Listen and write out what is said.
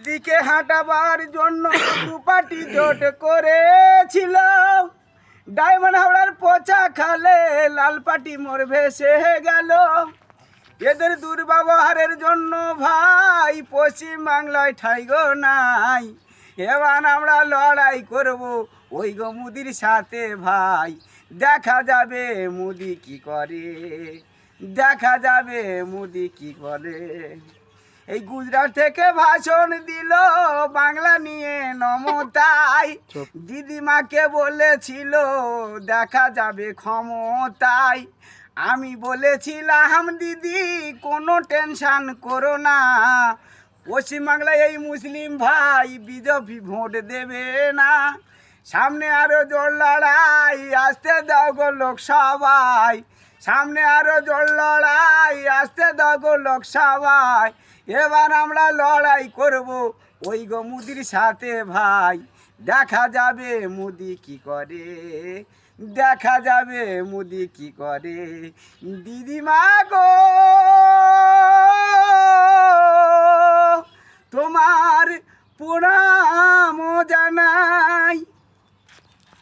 দিদিকে হাঁটাবার জন্য দুপাটি জোট করেছিল। ডায়মন্ড হাওড়ার পচা খালে লাল পাটি মোর ভেসে গেল। এদের দুর্ব্যবহারের জন্য ভাই পশ্চিম বাংলায় ঠাই গো নাই। এবার আমরা লড়াই করব ওই গো মুদির সাথে ভাই। দেখা যাবে মুদি কি করে, দেখা যাবে মুদি কি করে। এই গুজরাট থেকে ভাষণ দিল বাংলা নিয়ে নমতাই। দিদিমাকে বলেছিল দেখা যাবে ক্ষমতায়। আমি বলেছিলাম দিদি কোনো টেনশন করো না, পশ্চিমবাংলায় এই মুসলিম ভাই বিজেপি ভোট দেবে না। সামনে আরো জোর লড়াই, আসতে দাও গো লোকসভায়। সামনে আরো জোর লড়াই, আসতে দাও গো লোকসভায়। এবার আমরা লড়াই করব ওই গো মুদির সাথে ভাই। দেখা যাবে মুদি কি করে, দেখা যাবে মুদি কি করে। দিদিমা গো তোমার প্রণাম জানাই।